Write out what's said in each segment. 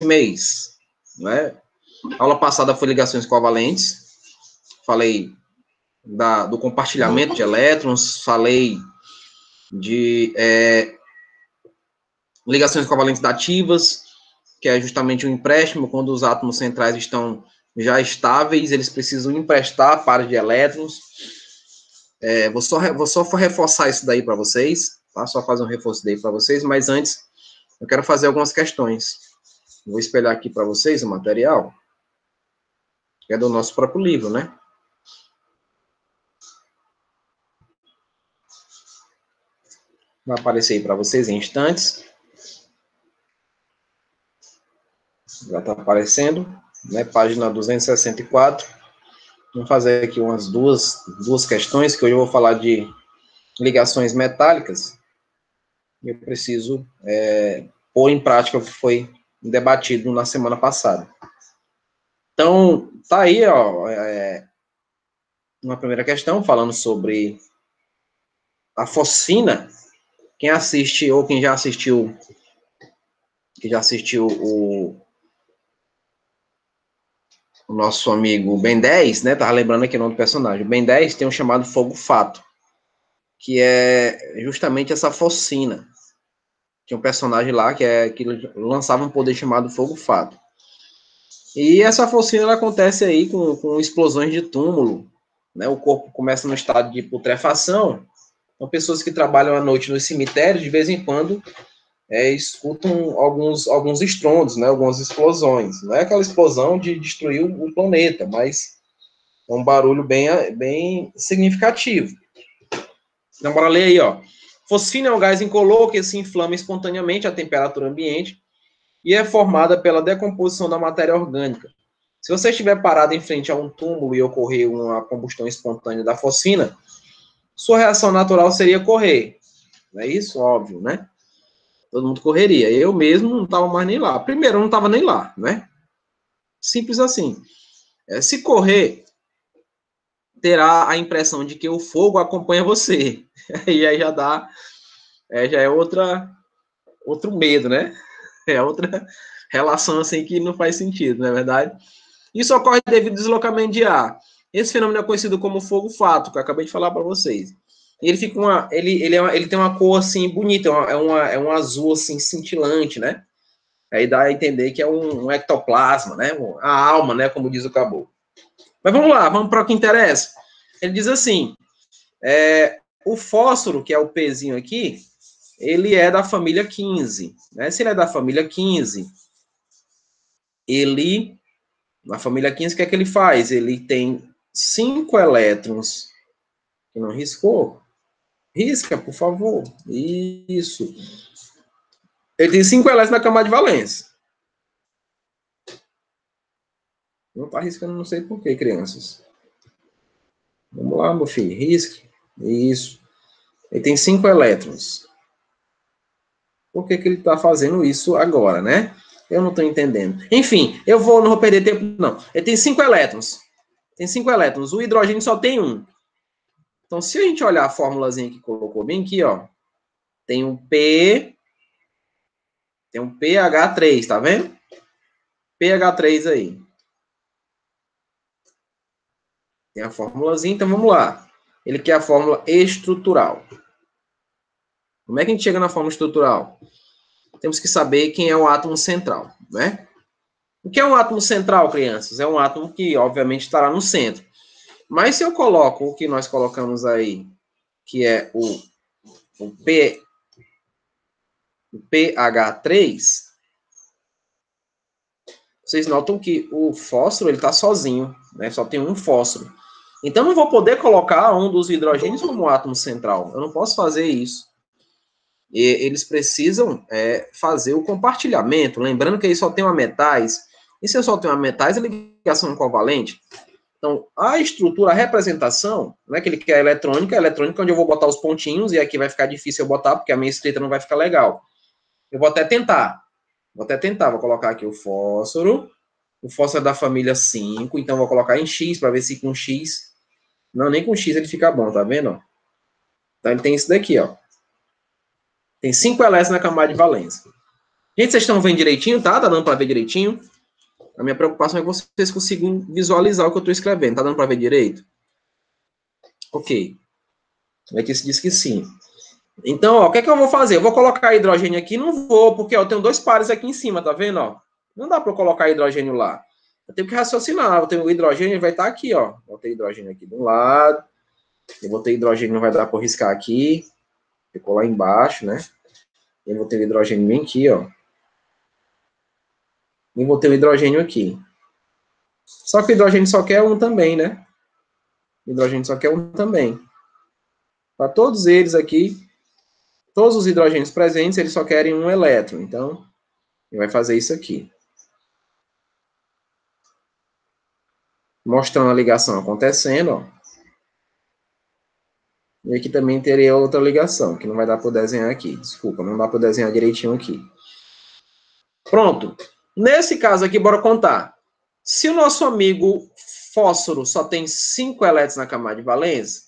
mês, né? A aula passada foi ligações covalentes, falei do compartilhamento de elétrons, falei de ligações covalentes dativas, que é justamente um empréstimo, quando os átomos centrais estão já estáveis, eles precisam emprestar pares de elétrons. Vou só reforçar isso daí para vocês, tá? Só fazer um reforço daí para vocês, mas antes eu quero fazer algumas questões. Vou espelhar aqui para vocês o material, que é do nosso próprio livro, né? Vai aparecer aí para vocês em instantes. Já está aparecendo, né? Página 264. Vamos fazer aqui umas duas questões, que hoje eu vou falar de ligações metálicas. Eu preciso pôr em prática o que foi debatido na semana passada. Então, tá aí, ó, uma primeira questão, falando sobre a fosfina. Quem assiste, ou quem já assistiu o nosso amigo Ben 10, né? Tava lembrando aqui o nome do personagem. O Ben 10 tem um chamado fogo fato, que é justamente essa fosfina. Tinha um personagem lá que lançava um poder chamado fogo fato. E essa fosfina ela acontece aí com explosões de túmulo, né? O corpo começa no estado de putrefação. Então, pessoas que trabalham à noite nos cemitérios, de vez em quando, escutam alguns estrondos, né? Algumas explosões. Não é aquela explosão de destruir o planeta, mas é um barulho bem significativo. Então, bora ler aí, ó. Fosfina é um gás incolor que se inflama espontaneamente à temperatura ambiente e é formada pela decomposição da matéria orgânica. Se você estiver parado em frente a um túmulo e ocorrer uma combustão espontânea da fosfina, sua reação natural seria correr. Não é isso? Óbvio, né? Todo mundo correria. Eu mesmo não estava mais nem lá. Primeiro, eu não estava nem lá, né? Simples assim. Se correr, terá a impressão de que o fogo acompanha você. E aí já é outro medo, né? É outra relação assim que não faz sentido, não é verdade? Isso ocorre devido ao deslocamento de ar. Esse fenômeno é conhecido como fogo fato, que eu acabei de falar para vocês. Ele fica ele tem uma cor assim bonita, é um azul assim cintilante, né? Aí dá a entender que é um ectoplasma, né? A alma, né? Como diz o caboclo. Mas vamos lá, vamos para o que interessa. Ele diz assim: o fósforo, que é o Pzinho aqui, ele é da família 15. Né? Se ele é da família 15, na família 15, o que é que ele faz? Ele tem 5 elétrons. Que não riscou? Risca, por favor. Isso. Ele tem 5 elétrons na camada de valência. Não está riscando, não sei por quê, crianças. Vamos lá, meu filho. Risque. Isso. Ele tem 5 elétrons. Por que ele está fazendo isso agora, né? Eu não estou entendendo. Enfim, não vou perder tempo, não. Ele tem 5 elétrons. Tem 5 elétrons. O hidrogênio só tem 1. Então, se a gente olhar a formulazinha que colocou bem aqui, ó, tem um pH3, tá vendo? pH3 aí. Tem a formulazinha, então vamos lá. Ele quer a fórmula estrutural. Como é que a gente chega na fórmula estrutural? Temos que saber quem é o átomo central, né? O que é um átomo central, crianças? É um átomo que, obviamente, estará no centro. Mas se eu coloco o que nós colocamos aí, que é o pH3, vocês notam que o fósforo ele está sozinho, né? Só tem um fósforo. Então, eu não vou poder colocar um dos hidrogênios como átomo central. Eu não posso fazer isso. E eles precisam fazer o compartilhamento. Lembrando que aí só tem uma metais. E se eu só tenho uma metais, é ligação covalente. Então, a estrutura, a representação, né, que ele quer eletrônica onde eu vou botar os pontinhos, e aqui vai ficar difícil eu botar, porque a minha escrita não vai ficar legal. Eu vou até tentar. Vou colocar aqui o fósforo é da família 5, então vou colocar em X, para ver se com X... Não, nem com X ele fica bom, tá vendo? Então ele tem isso daqui, ó. Tem 5 elétrons na camada de valência. Gente, vocês estão vendo direitinho, tá? Tá dando para ver direitinho? A minha preocupação é que vocês consigam visualizar o que eu estou escrevendo. Tá dando para ver direito? Ok. Aqui se diz que sim. Então, ó, o que é que eu vou fazer? Eu vou colocar hidrogênio aqui? Não vou, porque ó, eu tenho 2 pares aqui em cima, tá vendo? Ó? Não dá para eu colocar hidrogênio lá. Eu tenho que raciocinar. Eu tenho o hidrogênio, vai estar aqui, ó. Vou ter hidrogênio aqui de um lado. Eu vou ter hidrogênio, não vai dar para riscar aqui. Ficou lá embaixo, né? Eu vou ter o hidrogênio bem aqui, ó. E vou ter o hidrogênio aqui. Só que o hidrogênio só quer um também, né? O hidrogênio só quer um também. Para todos eles aqui, todos os hidrogênios presentes, eles só querem um elétron. Então, ele vai fazer isso aqui. Mostrando a ligação acontecendo, ó. E aqui também teria outra ligação, que não vai dar para desenhar aqui. Desculpa, não dá para desenhar direitinho aqui. Pronto. Nesse caso aqui, bora contar. Se o nosso amigo fósforo só tem 5 elétrons na camada de valência,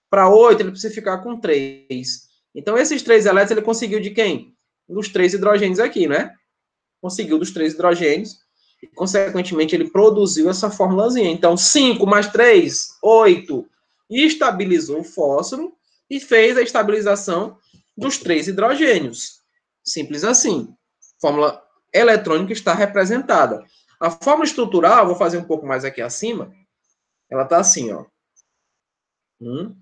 para 8 ele precisa ficar com 3. Então, esses 3 elétrons ele conseguiu de quem? Dos 3 hidrogênios aqui, né? Conseguiu dos 3 hidrogênios. E, consequentemente, ele produziu essa formulazinha. Então, 5 mais 3, 8. E estabilizou o fósforo e fez a estabilização dos 3 hidrogênios. Simples assim. Fórmula eletrônica está representada. A fórmula estrutural, vou fazer um pouco mais aqui acima, ela está assim, ó. 1,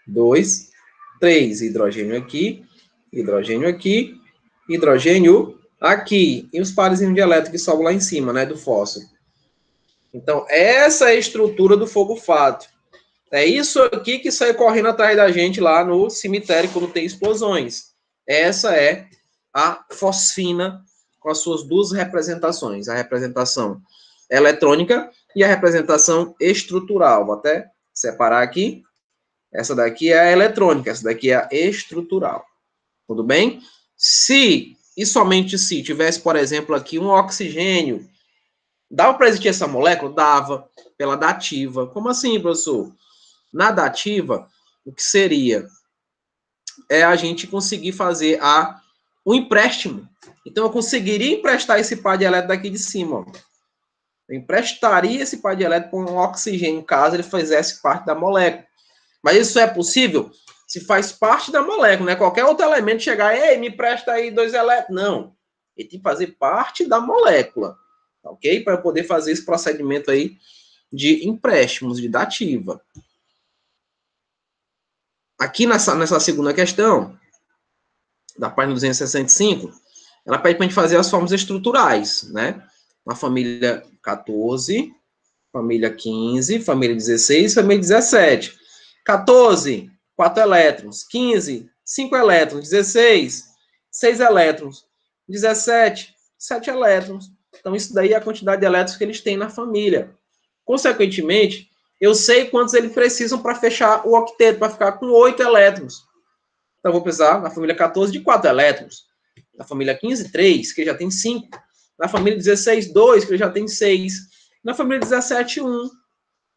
2, 3. Hidrogênio aqui, hidrogênio aqui, hidrogênio aqui. E os parezinhos de elétron que sobram lá em cima, né, do fósforo. Então, essa é a estrutura do fogo fato. É isso aqui que sai correndo atrás da gente lá no cemitério quando tem explosões. Essa é a fosfina com as suas 2 representações. A representação eletrônica e a representação estrutural. Vou até separar aqui. Essa daqui é a eletrônica, essa daqui é a estrutural. Tudo bem? Se, e somente se, tivesse, por exemplo, aqui um oxigênio, dava para existir essa molécula? Dava, pela dativa. Como assim, professor? Na dativa, o que seria? É a gente conseguir fazer o empréstimo. Então, eu conseguiria emprestar esse par de elétron daqui de cima. Ó. Eu emprestaria esse par de elétron com um oxigênio, caso ele fizesse parte da molécula. Mas isso é possível se faz parte da molécula, né? Qualquer outro elemento chegar, ei, me empresta aí 2 elétrons. Não. Ele tem que fazer parte da molécula. Ok? Para poder fazer esse procedimento aí de empréstimos, de dativa. Aqui nessa segunda questão, da página 265, ela pede para a gente fazer as formas estruturais, né? Uma família 14, família 15, família 16, família 17. 14, 4 elétrons. 15, 5 elétrons. 16, 6 elétrons. 17, 7 elétrons. Então, isso daí é a quantidade de elétrons que eles têm na família. Consequentemente, eu sei quantos eles precisam para fechar o octeto, para ficar com 8 elétrons. Então, eu vou precisar, na família 14, de 4 elétrons. Na família 15, 3, que já tem 5. Na família 16, 2, que já tem 6. Na família 17, 1.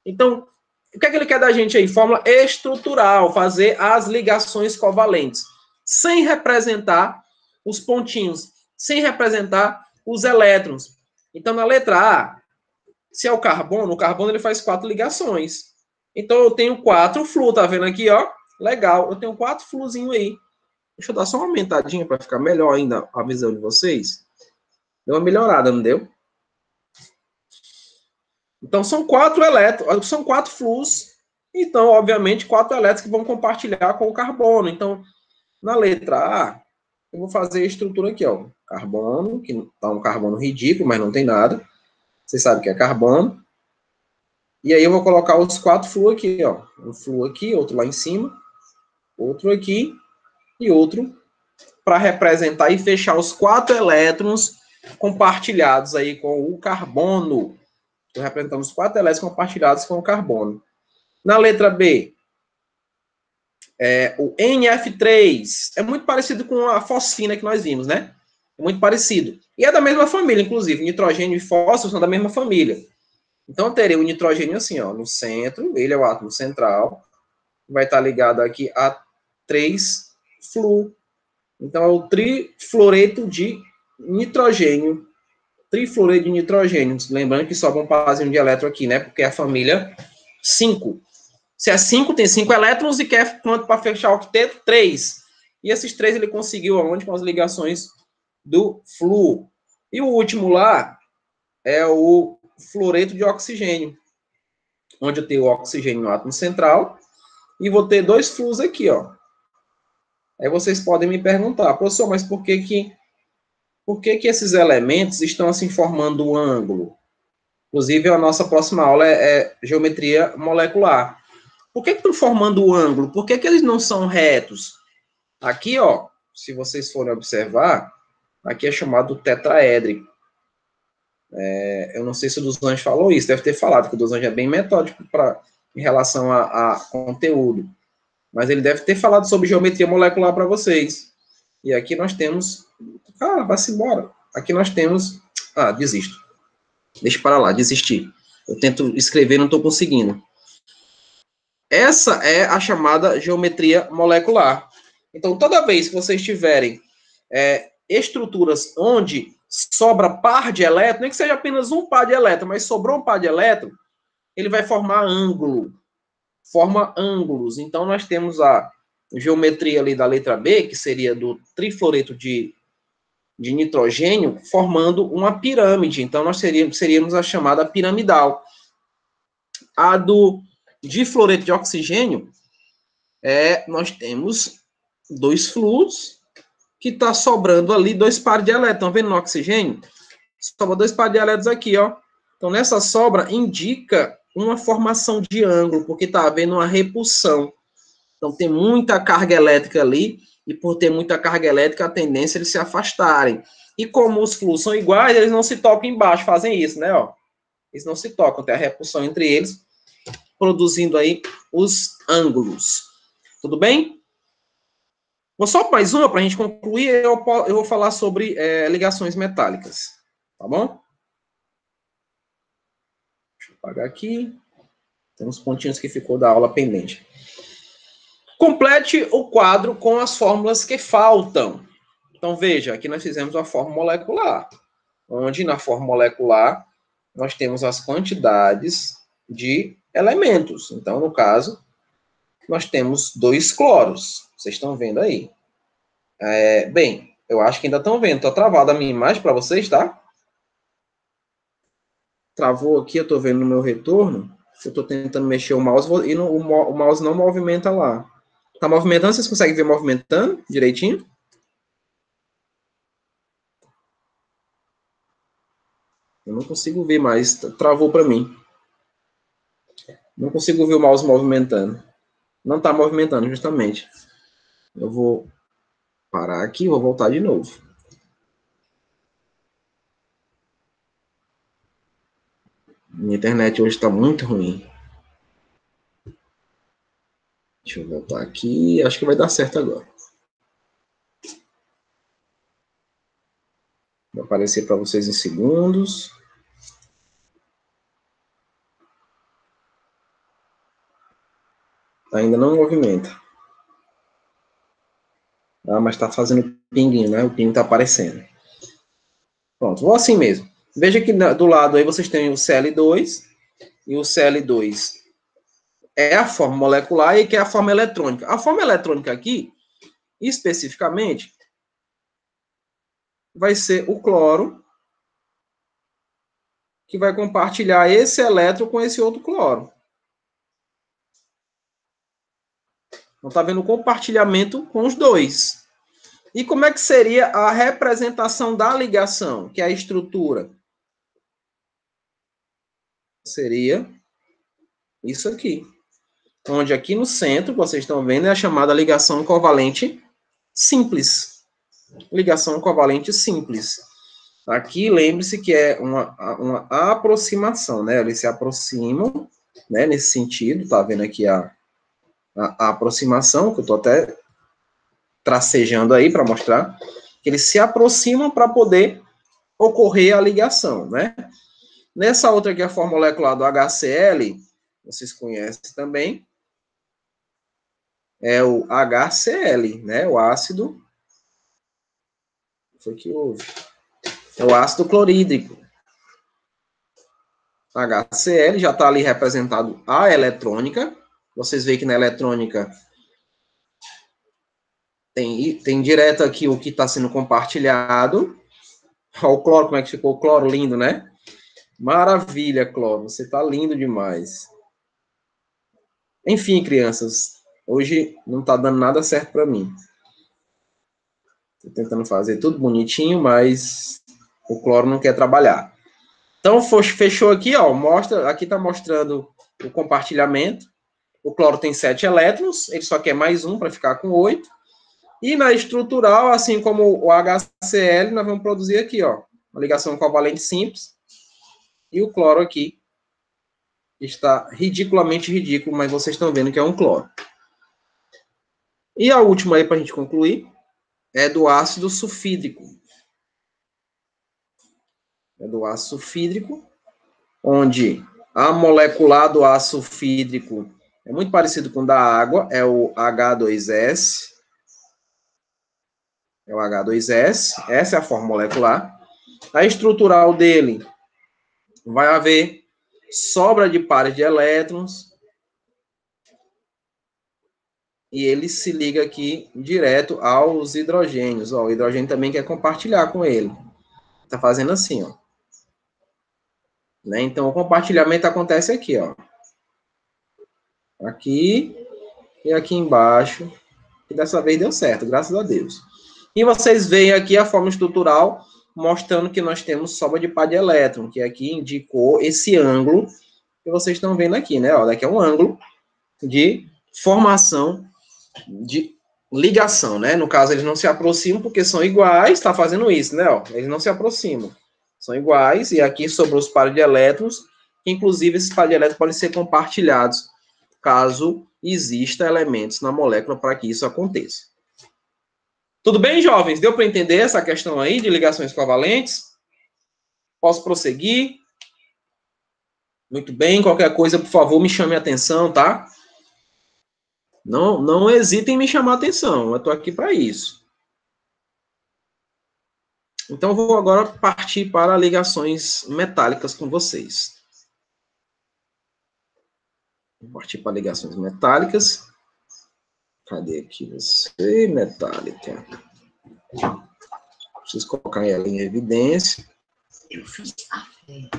Então, o que é que ele quer da gente aí? Fórmula estrutural, fazer as ligações covalentes, sem representar os pontinhos, sem representar os elétrons. Então, na letra A, se é o carbono ele faz 4 ligações. Então, eu tenho 4 flu, tá vendo aqui, ó? Legal, eu tenho 4 fluzinhos aí. Deixa eu dar só uma aumentadinha para ficar melhor ainda a visão de vocês. Deu uma melhorada, não deu? Então, são 4 elétrons, são 4 flus. Então, obviamente, 4 elétrons que vão compartilhar com o carbono. Então, na letra A, eu vou fazer a estrutura aqui, ó. Carbono, que tá um carbono ridículo, mas não tem nada. Vocês sabem que é carbono. E aí eu vou colocar os 4 flu aqui, ó. Um flu aqui, outro lá em cima, outro aqui e outro para representar e fechar os 4 elétrons compartilhados aí com o carbono. Então, representamos 4 elétrons compartilhados com o carbono. Na letra B, o NF3 é muito parecido com a fosfina que nós vimos, né? É muito parecido. E é da mesma família, inclusive. Nitrogênio e fósforo são da mesma família. Então, eu terei o nitrogênio assim, ó, no centro. Ele é o átomo central. Vai estar ligado aqui a 3 flu. Então, é o trifluoreto de nitrogênio, trifluoreto de nitrogênio. Lembrando que sobra um parzinho de elétron aqui, né? Porque é a família 5. Se é 5, tem 5 elétrons e quer quanto para fechar o octeto? 3. E esses 3 ele conseguiu aonde? Com as ligações do flúor. E o último lá é o fluoreto de oxigênio, onde eu tenho o oxigênio no átomo central e vou ter 2 flúors aqui, ó. Aí vocês podem me perguntar, professor, mas por que esses elementos estão assim formando um ângulo? Inclusive, a nossa próxima aula é geometria molecular. Por que estão formando o ângulo? Por que eles não são retos? Aqui, ó, se vocês forem observar, aqui é chamado tetraédrico. Eu não sei se o dos Anjos falou isso, deve ter falado, que o dos Anjos é bem metódico em relação a conteúdo. Mas ele deve ter falado sobre geometria molecular para vocês. E aqui nós temos... vai-se embora. Aqui nós temos... desisto. Deixa para lá, desistir. Eu tento escrever, não estou conseguindo. Essa é a chamada geometria molecular. Então, toda vez que vocês tiverem estruturas onde sobra par de elétron, nem que seja apenas um par de elétron, mas sobrou um par de elétron, ele vai formar ângulo. Forma ângulos. Então, nós temos a geometria ali da letra B, que seria do trifluoreto de nitrogênio, formando uma pirâmide. Então, nós seríamos a chamada piramidal. A do difluoreto de oxigênio, nós temos 2 flúors, que está sobrando ali 2 pares de elétrons. Estão vendo no oxigênio? Sobra 2 pares de elétrons aqui, ó. Então, nessa sobra, indica uma formação de ângulo, porque está havendo uma repulsão. Então, tem muita carga elétrica ali, e por ter muita carga elétrica, a tendência é eles se afastarem. E como os flúors são iguais, eles não se tocam embaixo, fazem isso, né? Ó. Eles não se tocam, tem a repulsão entre eles, produzindo aí os ângulos. Tudo bem? Vou só mais uma para a gente concluir, eu vou falar sobre ligações metálicas. Tá bom? Deixa eu apagar aqui. Tem uns pontinhos que ficou da aula pendente. Complete o quadro com as fórmulas que faltam. Então, veja, aqui nós fizemos a fórmula molecular, onde na fórmula molecular nós temos as quantidades de elementos. Então, no caso, nós temos 2 cloros. Vocês estão vendo aí. Bem, eu acho que ainda estão vendo. Está travada a minha imagem para vocês, tá? Travou aqui, eu estou vendo no meu retorno. Eu estou tentando mexer o mouse e o mouse não movimenta lá. Está movimentando? Vocês conseguem ver movimentando direitinho? Eu não consigo ver mais. Travou para mim. Não consigo ver o mouse movimentando. Não está movimentando, justamente. Eu vou parar aqui e vou voltar de novo. Minha internet hoje está muito ruim. Deixa eu voltar aqui. Acho que vai dar certo agora. Vai aparecer para vocês em segundos. Ainda não movimenta. Mas está fazendo pinguinho, né? O pinguinho está aparecendo. Pronto, vou assim mesmo. Veja que do lado aí vocês têm o Cl2. E o Cl2 é a forma molecular e que é a forma eletrônica. A forma eletrônica aqui, especificamente, vai ser o cloro, que vai compartilhar esse elétron com esse outro cloro. Então, está vendo o compartilhamento com os dois. E como é que seria a representação da ligação, que é a estrutura? Seria isso aqui. Onde aqui no centro, vocês estão vendo, é a chamada ligação covalente simples. Ligação covalente simples. Aqui, lembre-se que é uma aproximação, né? Eles se aproximam, né? Nesse sentido, tá vendo aqui a aproximação, que eu estou até tracejando aí para mostrar, que eles se aproximam para poder ocorrer a ligação, né? Nessa outra aqui, a forma molecular do HCl, vocês conhecem também, é o HCl, né? O ácido. Foi que houve. É o ácido clorídrico. HCl, já está ali representado a eletrônica. Vocês veem que na eletrônica tem direto aqui o que está sendo compartilhado. Olha o cloro, como é que ficou o cloro, lindo, né? Maravilha, cloro, você está lindo demais. Enfim, crianças, hoje não está dando nada certo para mim. Estou tentando fazer tudo bonitinho, mas o cloro não quer trabalhar. Então, fechou aqui, ó, aqui está mostrando o compartilhamento. O cloro tem 7 elétrons, ele só quer mais um para ficar com 8. E na estrutural, assim como o HCl, nós vamos produzir aqui, ó, uma ligação covalente simples. E o cloro aqui está ridiculamente ridículo, mas vocês estão vendo que é um cloro. E a última aí, para a gente concluir, é do ácido sulfídrico. É do ácido sulfídrico, onde a molecular do ácido sulfídrico é muito parecido com o da água, é o H2S. É o H2S, essa é a forma molecular. A estrutural dele vai haver sobra de pares de elétrons, e ele se liga aqui direto aos hidrogênios. Ó, o hidrogênio também quer compartilhar com ele. Está fazendo assim, ó. Né? Então, o compartilhamento acontece aqui, ó. Aqui e aqui embaixo. E dessa vez deu certo, graças a Deus. E vocês veem aqui a forma estrutural, mostrando que nós temos sobra de par de elétron, que aqui indicou esse ângulo que vocês estão vendo aqui, né? Ó, daqui é um ângulo de formação de ligação, né? No caso, eles não se aproximam porque são iguais, está fazendo isso, né? Ó, eles não se aproximam. São iguais, e aqui sobrou os pares de elétrons, que inclusive esses pares de elétrons podem ser compartilhados, caso exista elementos na molécula para que isso aconteça. Tudo bem, jovens? Deu para entender essa questão aí de ligações covalentes? Posso prosseguir? Muito bem, qualquer coisa, por favor, me chame a atenção, tá? Não hesitem em me chamar a atenção, eu estou aqui para isso. Então, vou agora partir para ligações metálicas com vocês. Vou partir para ligações metálicas. Cadê aqui você? Metálica. Preciso colocar ela em evidência. Eu fiz a fé.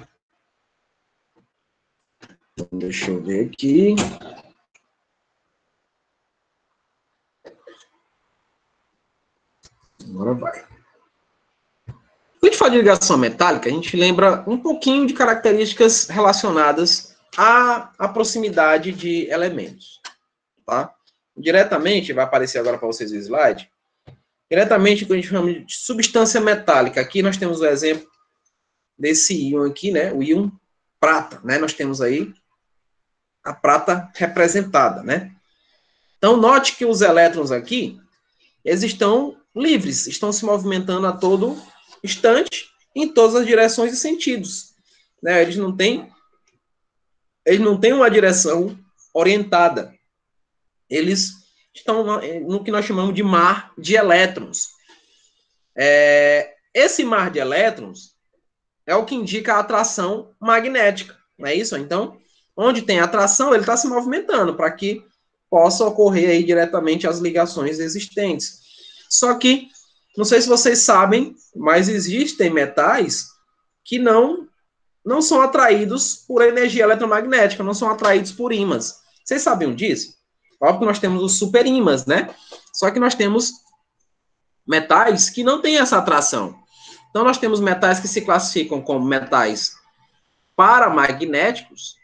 Então, deixa eu ver aqui. Agora vai. Quando a gente fala de ligação metálica, a gente lembra um pouquinho de características relacionadas à proximidade de elementos. Tá? Diretamente, vai aparecer agora para vocês o slide, diretamente, quando a gente chama de substância metálica, aqui nós temos o exemplo desse íon aqui, né? O íon prata, né? Nós temos aí a prata representada, né? Então, note que os elétrons aqui, eles estão livres, estão se movimentando a todo instante, em todas as direções e sentidos. Né? Eles não têm uma direção orientada. Eles estão no que nós chamamos de mar de elétrons. Esse mar de elétrons é o que indica a atração magnética, não é isso? Então, onde tem atração, ele está se movimentando para que possa ocorrer aí diretamente as ligações existentes. Só que, não sei se vocês sabem, mas existem metais que não são atraídos por energia eletromagnética, não são atraídos por ímãs. Vocês sabiam disso? Óbvio que nós temos os superímãs, né? Só que nós temos metais que não têm essa atração. Então, nós temos metais que se classificam como metais paramagnéticos.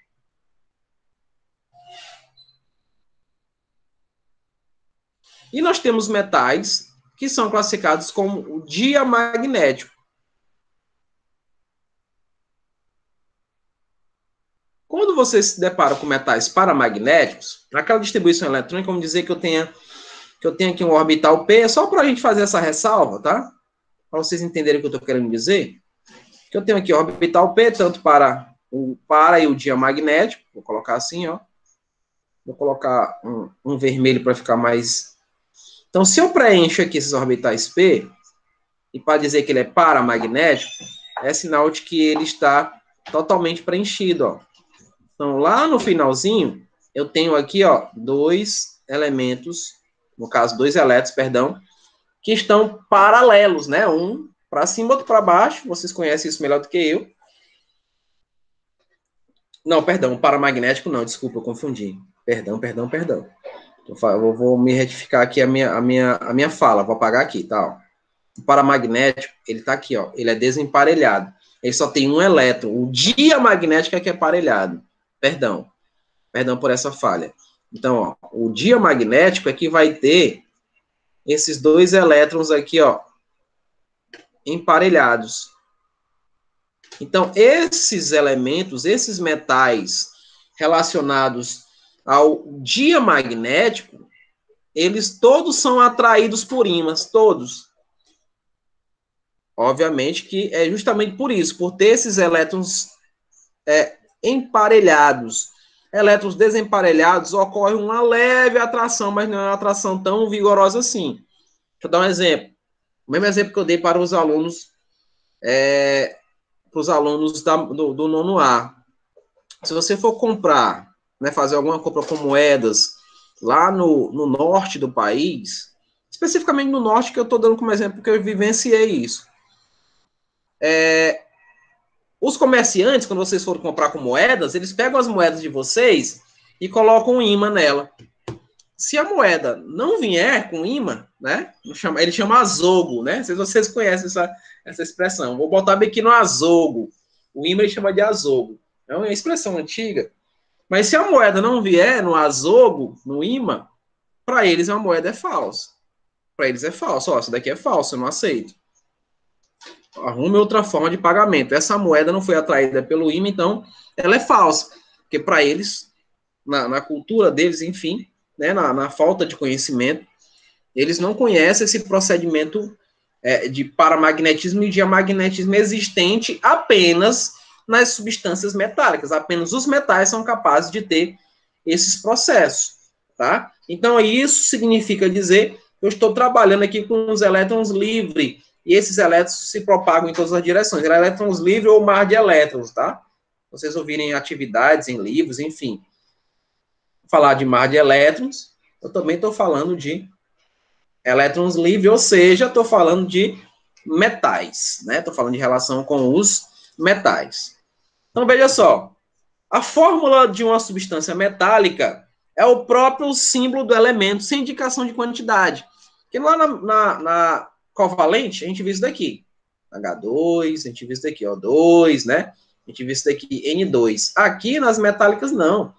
E nós temos metais que são classificados como diamagnético. Quando você se depara com metais paramagnéticos, naquela distribuição eletrônica, vamos dizer que eu tenho aqui um orbital P, é só para a gente fazer essa ressalva, tá? Para vocês entenderem o que eu estou querendo dizer. Que eu tenho aqui orbital P, tanto para o para e o diamagnético, vou colocar assim, ó. Vou colocar um vermelho para ficar mais... Então, se eu preencho aqui esses orbitais P, e para dizer que ele é paramagnético, é sinal de que ele está totalmente preenchido, ó. Então, lá no finalzinho, eu tenho aqui, ó, dois elementos, no caso, dois elétrons, perdão, que estão paralelos, né? Um para cima, outro para baixo. Vocês conhecem isso melhor do que eu. Não, perdão, paramagnético não, desculpa, eu confundi. Perdão. Eu vou me retificar aqui a minha fala, vou apagar aqui, tá? Ó. O paramagnético, ele tá aqui, ó, ele é desemparelhado. Ele só tem um elétron. O diamagnético é que é parelhado. Perdão por essa falha. Então, ó, o diamagnético é que vai ter esses dois elétrons aqui, ó, emparelhados. Então, esses elementos, esses metais relacionados ao diamagnético, eles todos são atraídos por ímãs, todos. Obviamente que é justamente por isso, por ter esses elétrons emparelhados. Elétrons desemparelhados, ocorre uma leve atração, mas não é uma atração tão vigorosa assim. Deixa eu dar um exemplo. O mesmo exemplo que eu dei para os alunos do nono A. Se você for comprar, né, fazer alguma compra com moedas lá no norte do país, especificamente no norte, que eu estou dando como exemplo, porque eu vivenciei isso. Os comerciantes, quando vocês forem comprar com moedas, eles pegam as moedas de vocês e colocam um ímã nela. Se a moeda não vier com imã, né? Ele chama azogo, né? Não sei se vocês conhecem essa expressão. Vou botar bem aqui no azogo. O imã ele chama de azogo. É uma expressão antiga. Mas se a moeda não vier no azogo, no imã, para eles a moeda é falsa. Para eles é falso. Ó, isso daqui é falso, eu não aceito. Arrume outra forma de pagamento. Essa moeda não foi atraída pelo imã, então ela é falsa. Porque para eles, na cultura deles, enfim, né, na falta de conhecimento, eles não conhecem esse procedimento de paramagnetismo e diamagnetismo existente apenas nas substâncias metálicas. Apenas os metais são capazes de ter esses processos, tá? Então, isso significa dizer que eu estou trabalhando aqui com os elétrons livres, e esses elétrons se propagam em todas as direções. Elétrons livres ou mar de elétrons, tá? Vocês ouvirem atividades em livros, enfim. Falar de mar de elétrons, eu também estou falando de elétrons livres, ou seja, estou falando de metais, né? Estou falando de relação com os metais. Então, veja só, a fórmula de uma substância metálica é o próprio símbolo do elemento, sem indicação de quantidade. Porque lá na covalente, a gente viu isso daqui. H2, a gente viu isso daqui, O2, né? A gente viu isso daqui, N2. Aqui, nas metálicas, não.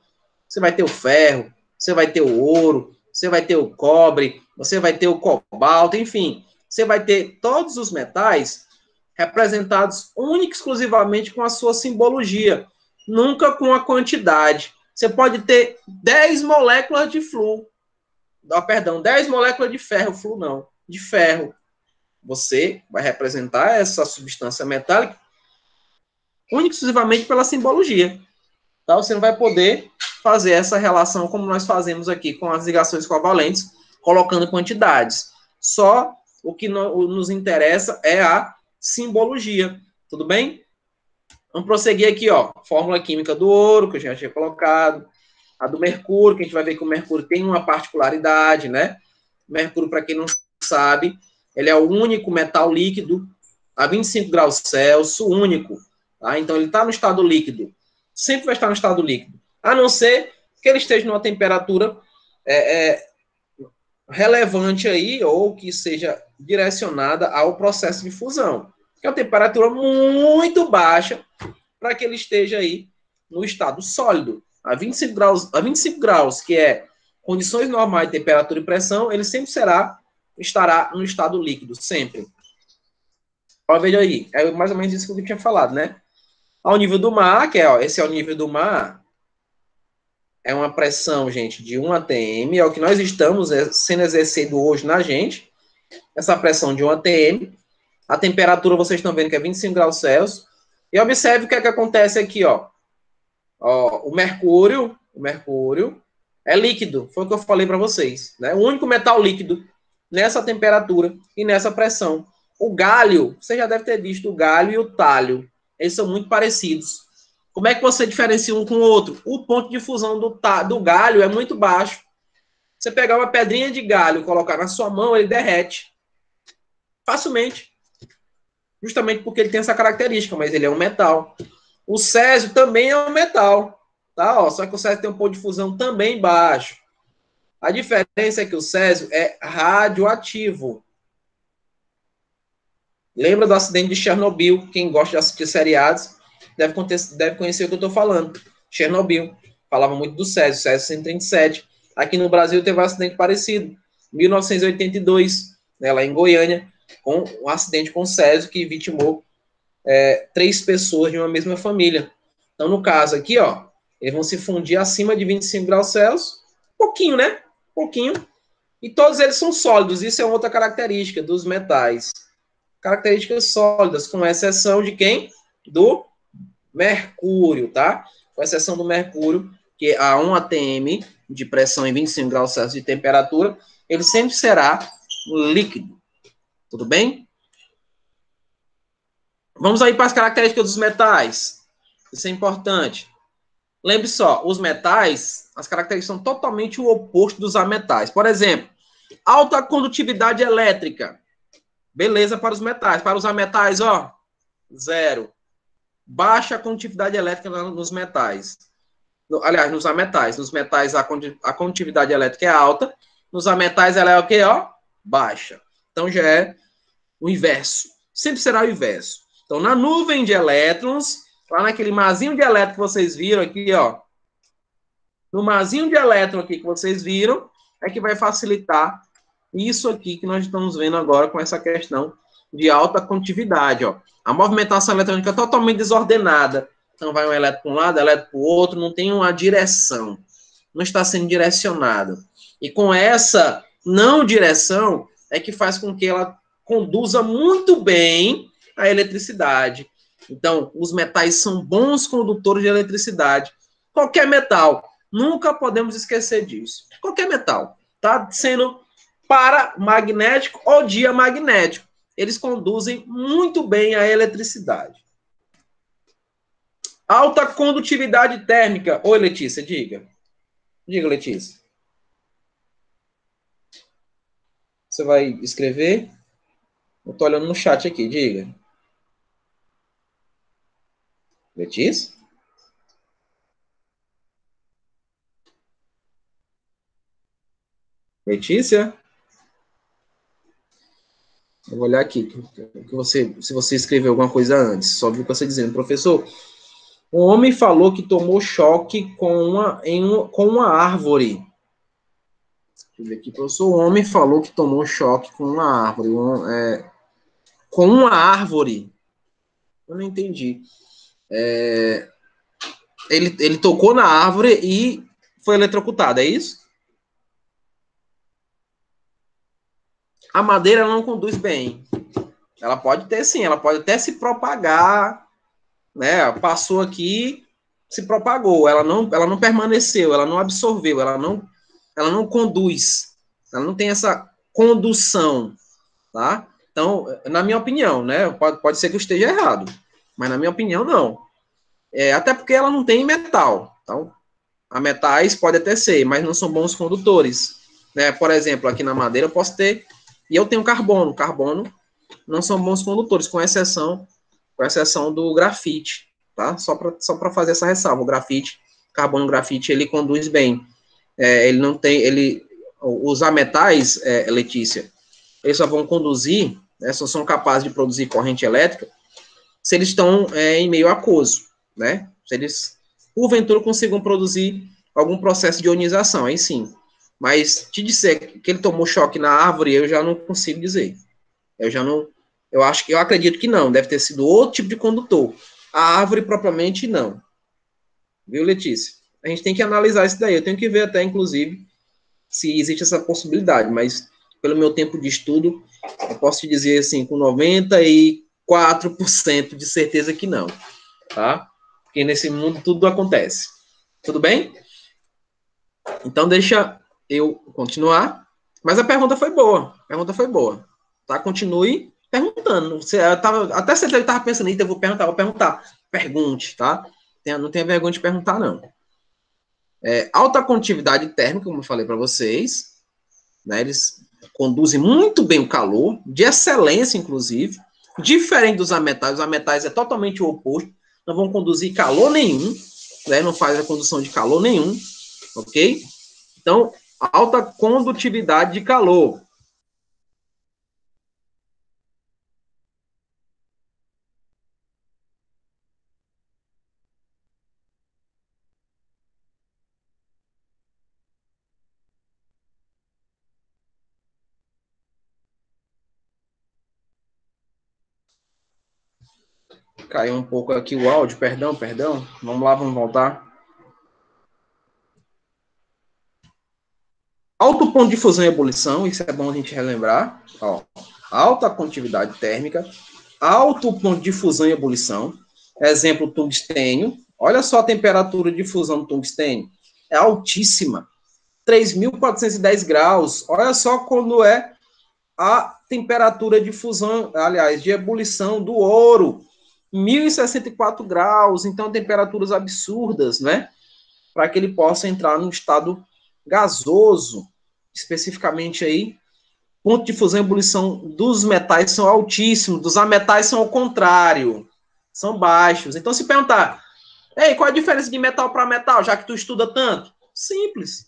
Você vai ter o ferro, você vai ter o ouro, você vai ter o cobre, você vai ter o cobalto, enfim. Você vai ter todos os metais representados única e exclusivamente com a sua simbologia, nunca com a quantidade. Você pode ter 10 moléculas de flúor, 10 moléculas de ferro, flúor não, de ferro. Você vai representar essa substância metálica única e exclusivamente pela simbologia. Tá? Você não vai poder fazer essa relação como nós fazemos aqui com as ligações covalentes, colocando quantidades. Só o que nos interessa é a simbologia. Tudo bem? Vamos prosseguir aqui, ó. Fórmula química do ouro, que eu já tinha colocado. A do mercúrio, que a gente vai ver que o mercúrio tem uma particularidade, né? O mercúrio, para quem não sabe, ele é o único metal líquido a 25 graus Celsius, único. Tá? Então, ele está no estado líquido. Sempre vai estar no estado líquido. A não ser que ele esteja numa temperatura relevante aí, ou que seja direcionada ao processo de fusão. Que é uma temperatura muito baixa para que ele esteja aí no estado sólido. A 25 graus, que é condições normais de temperatura e pressão, ele sempre estará no estado líquido, sempre. Olha, veja aí, é mais ou menos isso que eu tinha falado, né? Ao nível do mar, que esse é o nível do mar, é uma pressão, gente, de 1 atm, é o que nós estamos sendo exercido hoje na gente, essa pressão de 1 atm, a temperatura vocês estão vendo que é 25 graus Celsius, e observe o que é que acontece aqui, ó. O mercúrio é líquido, foi o que eu falei para vocês, né? O único metal líquido nessa temperatura e nessa pressão. o galho, você já deve ter visto o galho e o talho. Eles são muito parecidos. Como é que você diferencia um com o outro? O ponto de fusão do galho é muito baixo. Você pegar uma pedrinha de galho e colocar na sua mão, ele derrete. Facilmente. Justamente porque ele tem essa característica, mas ele é um metal. O césio também é um metal. Tá? Ó, só que o césio tem um ponto de fusão também baixo. A diferença é que o césio é radioativo. Lembra do acidente de Chernobyl? Quem gosta de assistir seriados deve conhecer o que eu estou falando. Chernobyl. Falava muito do césio 137. Aqui no Brasil teve um acidente parecido. 1982, né, lá em Goiânia, com um acidente com césio que vitimou 3 pessoas de uma mesma família. Então, no caso aqui, ó, eles vão se fundir acima de 25 graus Celsius. Pouquinho, né? Pouquinho. E todos eles são sólidos. Isso é outra característica dos metais. Características sólidas, com exceção de quem? Do mercúrio, tá? Com exceção do mercúrio, que a 1 atm de pressão em 25 graus Celsius de temperatura, ele sempre será líquido. Tudo bem? Vamos aí para as características dos metais. Isso é importante. Lembre só, os metais, as características são totalmente o oposto dos ametais. Por exemplo, alta condutividade elétrica. Beleza para os metais. Para os ametais, ó, 0. Baixa condutividade elétrica nos metais. Aliás, nos ametais. Nos metais, a condutividade elétrica é alta. Nos ametais, ela é o quê, ó? Baixa. Então, já é o inverso. Sempre será o inverso. Então, na nuvem de elétrons, lá naquele marzinho de elétron que vocês viram aqui, ó. No marzinho de elétron aqui que vocês viram, é que vai facilitar isso aqui que nós estamos vendo agora com essa questão de alta condutividade, ó. A movimentação eletrônica é totalmente desordenada. Então, vai um elétron para um lado, elétron para o outro, não tem uma direção. Não está sendo direcionado. E com essa não direção, é que faz com que ela conduza muito bem a eletricidade. Então, os metais são bons condutores de eletricidade. Qualquer metal. Nunca podemos esquecer disso. Qualquer metal. Tá sendo paramagnético ou diamagnético. Eles conduzem muito bem a eletricidade. Alta condutividade térmica. Oi, Letícia, diga. Diga, Letícia. Você vai escrever? Eu estou olhando no chat aqui, diga. Letícia? Letícia? Eu vou olhar aqui se você escreveu alguma coisa antes. Só vi você dizendo, professor, um homem falou que tomou choque com uma árvore. Deixa eu ver aqui, professor. Um homem falou que tomou choque com uma árvore. Com uma árvore. Eu não entendi. Ele tocou na árvore e foi eletrocutado, é isso? A madeira não conduz bem. Ela pode ter, sim, ela pode até se propagar, né? Passou aqui, se propagou, ela não permaneceu, ela não absorveu, ela não conduz, ela não tem essa condução, tá? Então, na minha opinião, né? Pode ser que eu esteja errado, mas na minha opinião, não. Até porque ela não tem metal. Então, a metais pode até ser, mas não são bons condutores. Né? Por exemplo, aqui na madeira eu posso ter, e eu tenho carbono. Carbono não são bons condutores, com exceção do grafite, tá? Só para fazer essa ressalva, o grafite, carbono grafite, ele conduz bem. Ele não tem, os ametais, Letícia, eles só vão conduzir, né, só são capazes de produzir corrente elétrica se eles estão em meio aquoso, né? Se eles, porventura, consigam produzir algum processo de ionização, aí sim. Mas te dizer que ele tomou choque na árvore, eu já não consigo dizer. Eu acredito que não, deve ter sido outro tipo de condutor. A árvore propriamente não. Viu, Letícia? A gente tem que analisar isso daí. Eu tenho que ver até, inclusive, se existe essa possibilidade, mas pelo meu tempo de estudo, eu posso te dizer assim, com 94% de certeza que não, tá? Porque nesse mundo tudo acontece. Tudo bem? Então deixa eu continuar. Mas a pergunta foi boa. Tá? Continue perguntando. Até você estava pensando, eu vou perguntar. Pergunte, tá? Não tenha vergonha de perguntar, não. Alta condutividade térmica, como eu falei para vocês, né? Eles conduzem muito bem o calor, de excelência, inclusive, diferente dos ametais. Os ametais é totalmente o oposto, não vão conduzir calor nenhum, né? Não faz a condução de calor nenhum, ok? Então, alta condutividade de calor. Caiu um pouco aqui o áudio, perdão. Vamos lá, vamos voltar. Alto ponto de fusão e ebulição, isso é bom a gente relembrar. Ó, alta condutividade térmica, alto ponto de fusão e ebulição. Exemplo, tungstênio. Olha só a temperatura de fusão do tungstênio. É altíssima. 3.410 graus. Olha só quando é a temperatura de fusão, aliás, de ebulição do ouro. 1.064 graus. Então, temperaturas absurdas, né? Para que ele possa entrar no estado gasoso. Especificamente aí, ponto de fusão e ebulição dos metais são altíssimos, dos ametais são ao contrário, são baixos. Então, se perguntar, ei, qual a diferença de metal para metal, já que tu estuda tanto? Simples.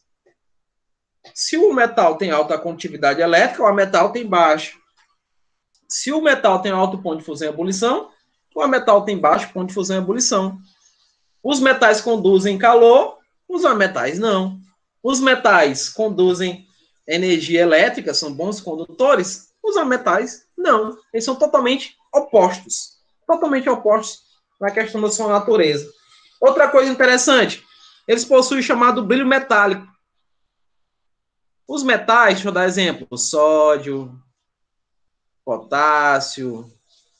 Se o metal tem alta condutividade elétrica, o metal tem baixa. Se o metal tem alto ponto de fusão e ebulição, o metal tem baixo ponto de fusão e ebulição. Os metais conduzem calor, os ametais não. Os metais conduzem energia elétrica, são bons condutores, os ametais não. Eles são totalmente opostos. Totalmente opostos na questão da sua natureza. Outra coisa interessante, eles possuem o chamado brilho metálico. Os metais, deixa eu dar exemplo, sódio, potássio,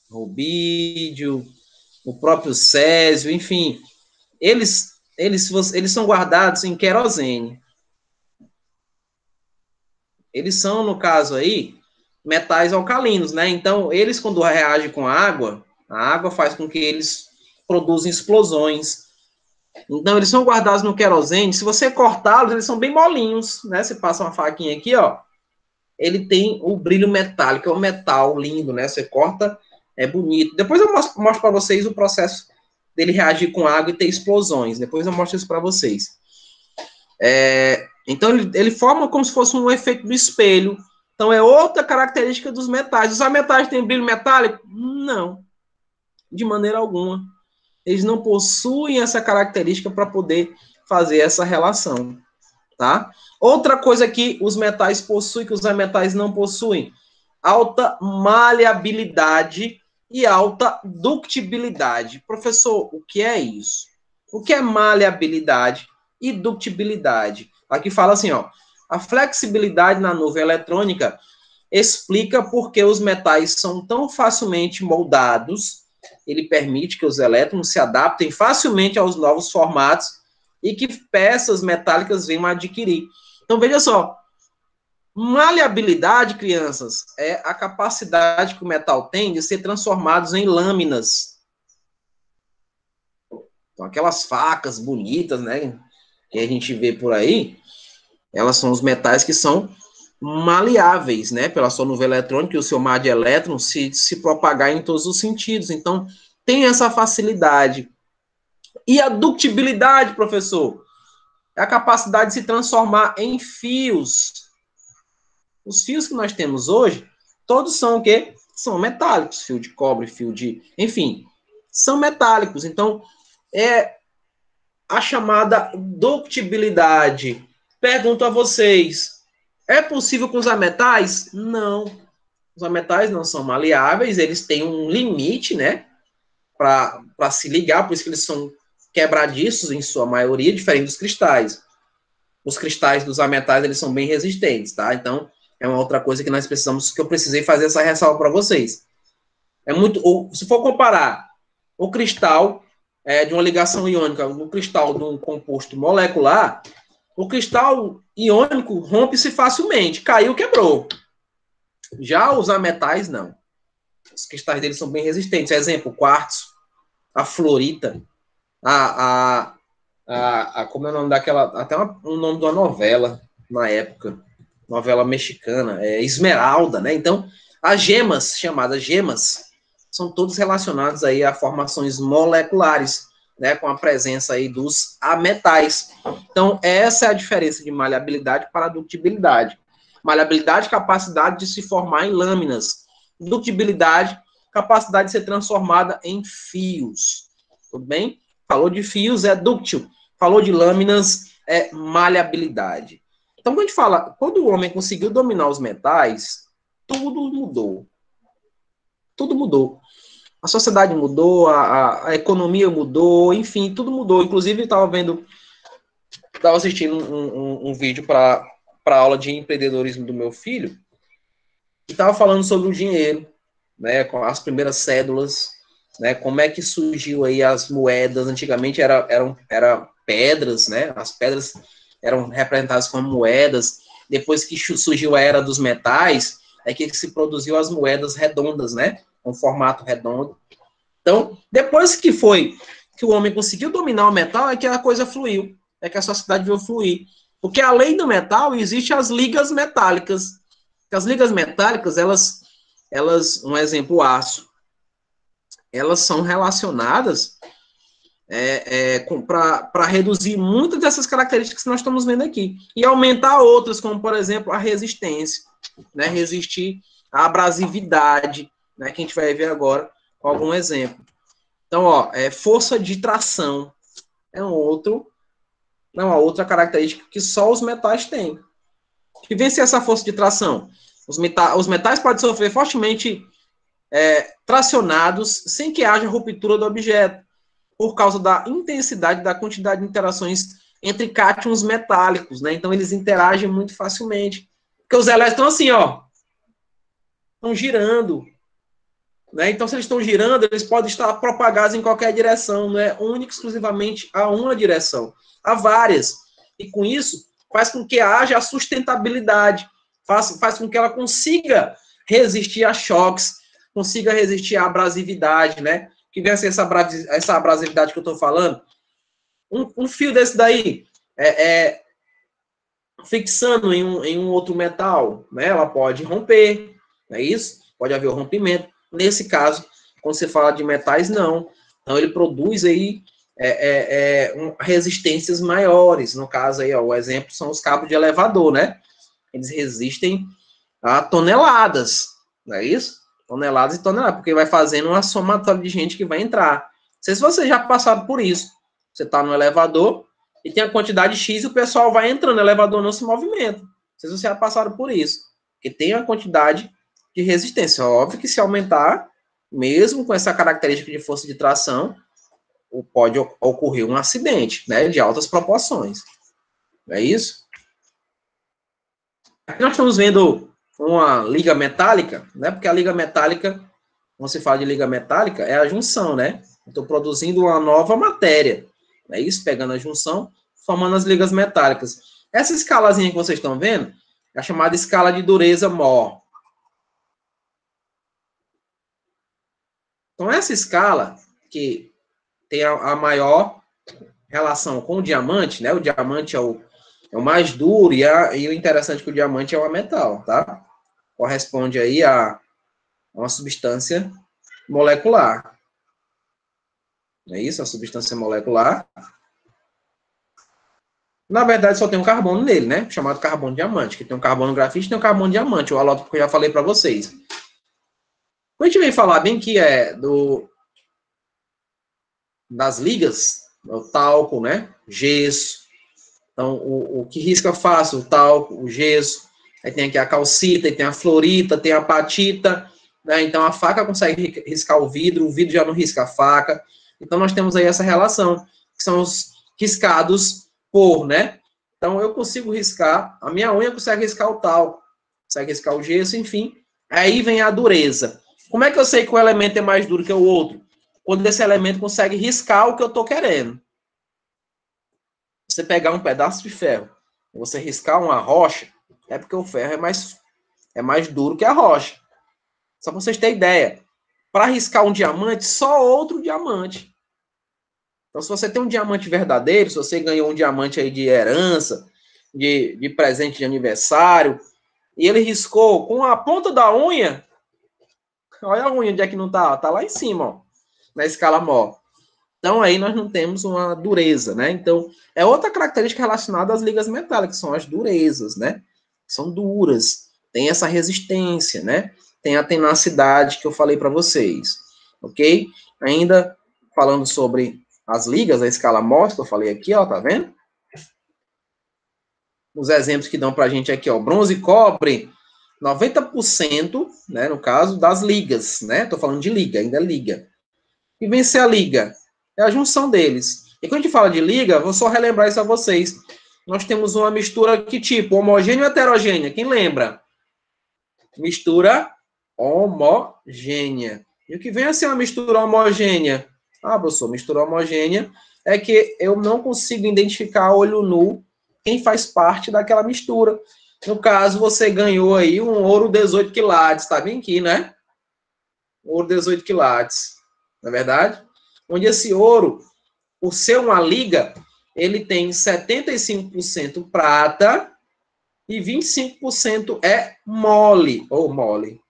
rubídio, o próprio césio, enfim, eles são guardados em querosene. Eles são, no caso aí, metais alcalinos, né? Então, eles, quando reagem com a água faz com que eles produzam explosões. Então, eles são guardados no querosene. Se você cortá-los, eles são bem molinhos, né? Você passa uma faquinha aqui, ó. Ele tem o brilho metálico, é um metal lindo, né? Você corta, é bonito. Depois eu mostro para vocês o processo dele reagir com água e ter explosões. Depois eu mostro isso para vocês. Então, ele forma como se fosse um efeito do espelho. Então, é outra característica dos metais. Os metais têm brilho metálico? Não, de maneira alguma. Eles não possuem essa característica para poder fazer essa relação, tá? Outra coisa que os metais possuem, que os metais não possuem, alta maleabilidade e alta ductibilidade. Professor, o que é isso? O que é maleabilidade e ductibilidade? Aqui fala assim, ó, a flexibilidade na nuvem eletrônica explica por que os metais são tão facilmente moldados, ele permite que os elétrons se adaptem facilmente aos novos formatos e que peças metálicas venham a adquirir. Então, veja só, maleabilidade, crianças, é a capacidade que o metal tem de ser transformado em lâminas. Então, aquelas facas bonitas, né, que a gente vê por aí, elas são os metais que são maleáveis, né, pela sua nuvem eletrônica e o seu mar de elétrons se propagar em todos os sentidos. Então, tem essa facilidade. E a ductibilidade, professor, é a capacidade de se transformar em fios. Os fios que nós temos hoje, todos são o quê? São metálicos, fio de cobre, fio de... Enfim, são metálicos. Então, é a chamada ductibilidade. Pergunto a vocês, é possível com os metais? Não. Os metais não são maleáveis, eles têm um limite, né? Para se ligar, por isso que eles são quebradiços em sua maioria, diferente dos cristais. Os cristais dos metais, eles são bem resistentes, tá? Então, é uma outra coisa que nós precisamos, que eu precisei fazer essa ressalva para vocês. É muito, se for comparar o cristal de uma ligação iônica, o cristal de um composto molecular, o cristal iônico rompe-se facilmente, caiu, quebrou. Já os ametais, não. Os cristais deles são bem resistentes. Exemplo, o quartzo, a fluorita, como é o nome daquela, até um nome de uma novela na época, novela mexicana, Esmeralda, né? Então, as gemas, chamadas gemas, são todos relacionados aí a formações moleculares, né? Com a presença aí dos ametais. Então, essa é a diferença de maleabilidade para ductibilidade. Maleabilidade, capacidade de se formar em lâminas. Ductibilidade, capacidade de ser transformada em fios. Tudo bem? Falou de fios, é dúctil. Falou de lâminas, é maleabilidade. Então, quando a gente fala, quando o homem conseguiu dominar os metais, tudo mudou. Tudo mudou. A sociedade mudou, a economia mudou, enfim, tudo mudou. Inclusive, estava assistindo um vídeo para a aula de empreendedorismo do meu filho, e estava falando sobre o dinheiro, né, com as primeiras cédulas, né, como é que surgiu aí as moedas. Antigamente eram pedras, né, as pedras eram representadas como moedas. Depois que surgiu a era dos metais, é que se produziu as moedas redondas, né, com formato redondo. Então, depois que o homem conseguiu dominar o metal, é que a coisa fluiu, é que a sociedade veio fluir. Porque além do metal, existem as ligas metálicas. As ligas metálicas, um exemplo, o aço, elas são relacionadas para reduzir muitas dessas características que nós estamos vendo aqui. E aumentar outras, como, por exemplo, a resistência, né? Resistir à abrasividade, né? Que a gente vai ver agora com algum exemplo. Então, ó, força de tração é uma outra característica que só os metais têm. Que vencer essa força de tração? Os metais podem sofrer fortemente tracionados sem que haja ruptura do objeto, por causa da intensidade da quantidade de interações entre cátions metálicos, né? Então, eles interagem muito facilmente. Porque os elétrons estão assim, ó, estão girando, né? Então, se eles estão girando, eles podem estar propagados em qualquer direção, não é única exclusivamente a uma direção, há várias. E com isso, faz com que haja a sustentabilidade, faz com que ela consiga resistir a choques, consiga resistir à abrasividade, né? Que vem a ser essa abrasividade que eu estou falando. Um fio desse daí, fixando em um outro metal, né? Ela pode romper, não é isso? Pode haver o rompimento. Nesse caso, quando você fala de metais, não. Então, ele produz aí resistências maiores. No caso aí, ó, o exemplo são os cabos de elevador, né? Eles resistem a toneladas, não é isso? Toneladas e toneladas, porque vai fazendo uma somatória de gente que vai entrar. Não sei se vocês já passaram por isso. Você está no elevador e tem a quantidade X e o pessoal vai entrando, o elevador não se movimenta. Não sei se vocês já passaram por isso. Porque tem a quantidade de resistência. Óbvio que se aumentar, mesmo com essa característica de força de tração, pode ocorrer um acidente, né, de altas proporções. É isso? Aqui nós estamos vendo uma liga metálica, né, porque a liga metálica, quando se fala de liga metálica, é a junção, né? Estou produzindo uma nova matéria. É isso? Pegando a junção, formando as ligas metálicas. Essa escalazinha que vocês estão vendo é a chamada escala de dureza Mohr. Então, essa escala, que tem a maior relação com o diamante, né? O diamante é o mais duro e o interessante é que o diamante é um metal, tá? Corresponde aí a uma substância molecular. Não é isso? A substância molecular. Na verdade, só tem um carbono nele, né? Chamado carbono diamante, que tem um carbono grafite e tem um carbono diamante, o halótropo que eu já falei para vocês. Quando a gente vem falar bem que das ligas, o talco, né? Gesso. Então, o que risca fácil, o talco, o gesso. Aí tem aqui a calcita, aí tem a fluorita, tem a apatita, né? Então, a faca consegue riscar o vidro já não risca a faca. Então, nós temos aí essa relação, que são os riscados por, né? Então, eu consigo riscar, a minha unha consegue riscar o talco, consegue riscar o gesso, enfim. Aí vem a dureza. Como é que eu sei que o elemento é mais duro que o outro? Quando esse elemento consegue riscar o que eu estou querendo. Você pegar um pedaço de ferro, você riscar uma rocha, é porque o ferro é mais duro que a rocha. Só para vocês terem ideia. para riscar um diamante, só outro diamante. Então, se você tem um diamante verdadeiro, se você ganhou um diamante aí de herança, de presente de aniversário, e ele riscou com a ponta da unha, olha a unha onde é que não tá, tá lá em cima, ó, na escala Mohs. Então, aí nós não temos uma dureza, né? Então, é outra característica relacionada às ligas metálicas, são as durezas, né? São duras, tem essa resistência, né? Tem a tenacidade que eu falei para vocês, ok? Ainda falando sobre as ligas, a escala Mohs, que eu falei aqui, ó, tá vendo? Os exemplos que dão pra gente aqui, ó, bronze e cobre, 90%, né, no caso, das ligas, né? Tô falando de liga, ainda é liga. E vencer a liga é a junção deles. E quando a gente fala de liga, vou só relembrar isso a vocês. Nós temos uma mistura que tipo, homogênea ou heterogênea? Quem lembra? Mistura homogênea. E o que vem a ser uma mistura homogênea? Ah, professor, mistura homogênea é que eu não consigo identificar a olho nu quem faz parte daquela mistura. No caso, você ganhou aí um ouro 18 quilates, tá bem aqui, né? Ouro 18 quilates, não é verdade? Onde esse ouro, por ser uma liga, ele tem 75% prata e 25% é mole,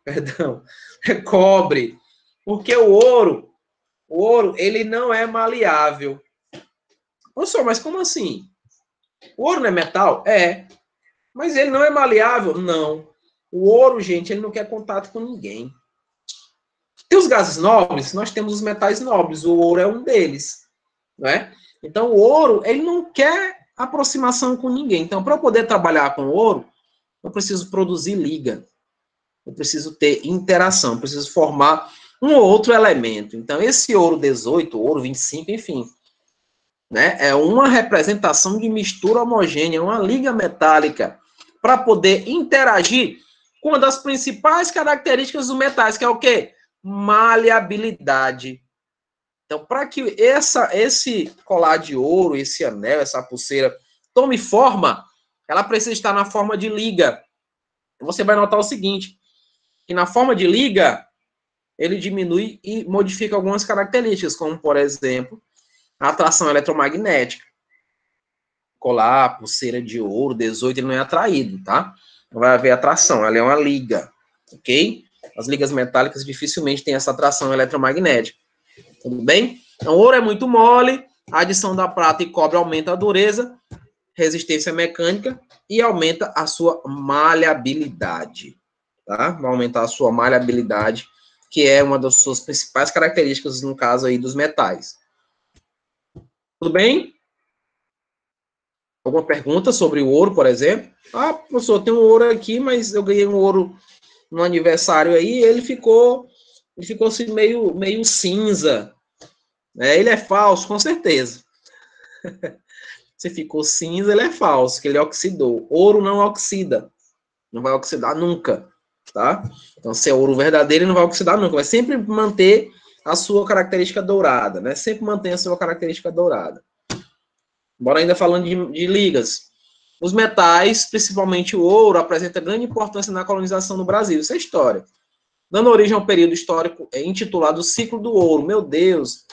perdão, é cobre. Porque o ouro, ele não é maleável. Professor, mas como assim? O ouro não é metal? É. Mas ele não é maleável? Não. O ouro, gente, ele não quer contato com ninguém. Tem os gases nobres, nós temos os metais nobres, o ouro é um deles, não é? Então, o ouro, ele não quer aproximação com ninguém. Então, para eu poder trabalhar com ouro, eu preciso produzir liga. Eu preciso ter interação, preciso formar um ou outro elemento. Então, esse ouro 18, ouro 25, enfim, né, é uma representação de mistura homogênea, uma liga metálica, para poder interagir com uma das principais características dos metais, que é o quê? Maleabilidade. Então, para que esse colar de ouro, esse anel, essa pulseira tome forma, ela precisa estar na forma de liga. Você vai notar o seguinte, que na forma de liga, ele diminui e modifica algumas características, como, por exemplo, a atração eletromagnética. Colar, pulseira de ouro, 18, ele não é atraído, tá? Não vai haver atração, ela é uma liga, ok? As ligas metálicas dificilmente têm essa atração eletromagnética. Tudo bem? Então, ouro é muito mole, a adição da prata e cobre aumenta a dureza, resistência mecânica e aumenta a sua maleabilidade, tá? Vai aumentar a sua maleabilidade, que é uma das suas principais características, no caso aí dos metais. Tudo bem? Alguma pergunta sobre o ouro, por exemplo? Ah, professor, tem um ouro aqui, mas eu ganhei um ouro no aniversário aí, ele ficou assim meio cinza. Ele é falso, com certeza. Se ficou cinza, ele é falso, que ele oxidou. Ouro não oxida. Não vai oxidar nunca, tá? Então, se é ouro verdadeiro, ele não vai oxidar nunca. Vai sempre manter a sua característica dourada, né? Sempre mantém a sua característica dourada. Bora ainda falando de ligas. Os metais, principalmente o ouro, apresenta grande importância na colonização do Brasil. Isso é história. Dando origem ao período histórico intitulado Ciclo do Ouro. Meu Deus,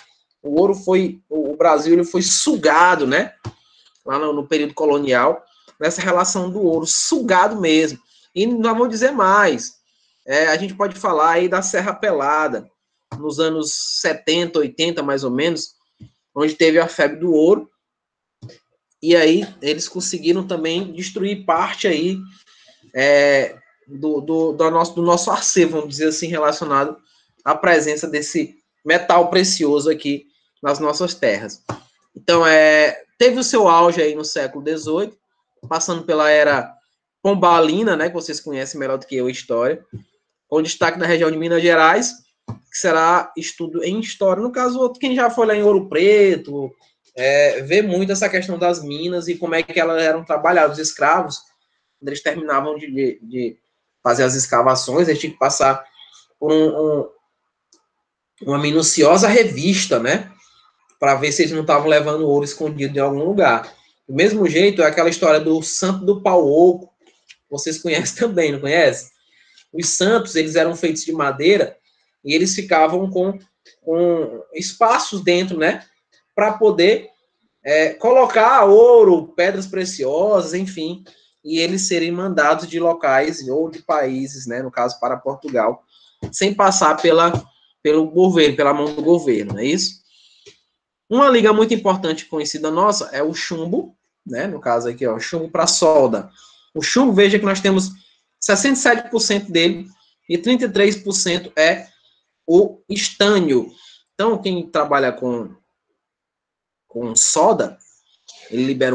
o Brasil ele foi sugado, né? Lá no período colonial, nessa relação do ouro, sugado mesmo. E nós vamos dizer mais. A gente pode falar aí da Serra Pelada, nos anos 70, 80, mais ou menos, onde teve a febre do ouro. E aí eles conseguiram também destruir parte aí do nosso acervo, vamos dizer assim, relacionado à presença desse metal precioso aqui nas nossas terras. Então, teve o seu auge aí no século XVIII, passando pela era pombalina, né, que vocês conhecem melhor do que eu a história, com destaque na região de Minas Gerais, que será estudo em história. No caso, quem já foi lá em Ouro Preto, vê muito essa questão das minas e como é que elas eram trabalhadas. Os escravos, quando eles terminavam de fazer as escavações, eles tinham que passar por uma minuciosa revista, né, para ver se eles não estavam levando ouro escondido em algum lugar. Do mesmo jeito, é aquela história do santo do pau oco, vocês conhecem também, não conhecem? Os santos, eles eram feitos de madeira, e eles ficavam com espaços dentro, né, para poder colocar ouro, pedras preciosas, enfim, e eles serem mandados de locais ou de países, né, no caso para Portugal, sem passar pelo governo, pela mão do governo, não é isso? Uma liga muito importante conhecida nossa é o chumbo, né, no caso aqui, ó, chumbo para solda. O chumbo, veja que nós temos 67% dele e 33% é o estânio. Então, quem trabalha com soda, ele libera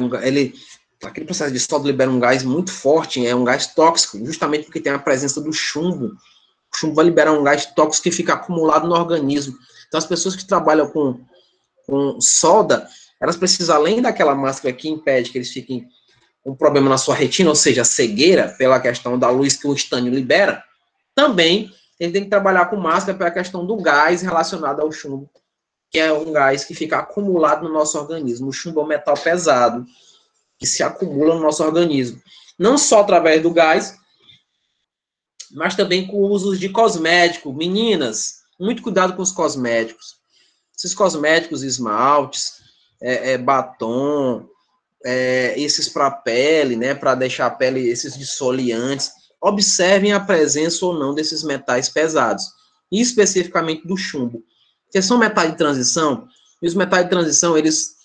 aquele processo de solda libera um gás muito forte, é um gás tóxico, justamente porque tem a presença do chumbo. O chumbo vai liberar um gás tóxico que fica acumulado no organismo. Então, as pessoas que trabalham com soda, elas precisam, além daquela máscara que impede que eles fiquem com um problema na sua retina, ou seja, cegueira, pela questão da luz que o estânio libera, também ele tem que trabalhar com máscara pela questão do gás relacionado ao chumbo, que é um gás que fica acumulado no nosso organismo. O chumbo é um metal pesado que se acumula no nosso organismo. Não só através do gás, mas também com usos de cosmético. Meninas, muito cuidado com os cosméticos. Esses cosméticos, esmaltes, batom, esses para pele, né, para deixar a pele, esses dissoliantes. Observem a presença ou não desses metais pesados, e especificamente do chumbo. Porque são metais de transição, e os metais de transição, eles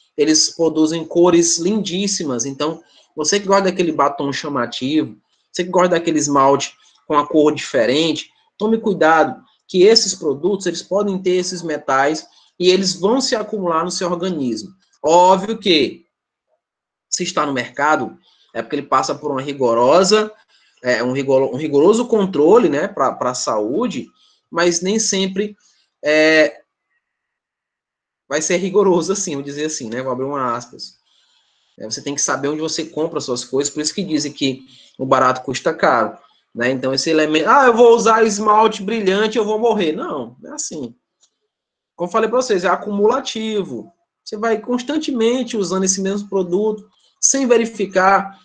produzem cores lindíssimas. Então, você que gosta daquele batom chamativo, você que gosta daquele esmalte com a cor diferente, tome cuidado, que esses produtos, eles podem ter esses metais e eles vão se acumular no seu organismo. Óbvio que, se está no mercado, é porque ele passa por uma um rigoroso controle, né, para a saúde, mas nem sempre vai ser rigoroso assim, vou dizer assim, né, vou abrir uma aspas. Você tem que saber onde você compra suas coisas, por isso que dizem que o barato custa caro, né, então esse elemento, eu vou usar esmalte brilhante, eu vou morrer. Não, não é assim. Como falei para vocês, é acumulativo. Você vai constantemente usando esse mesmo produto, sem verificar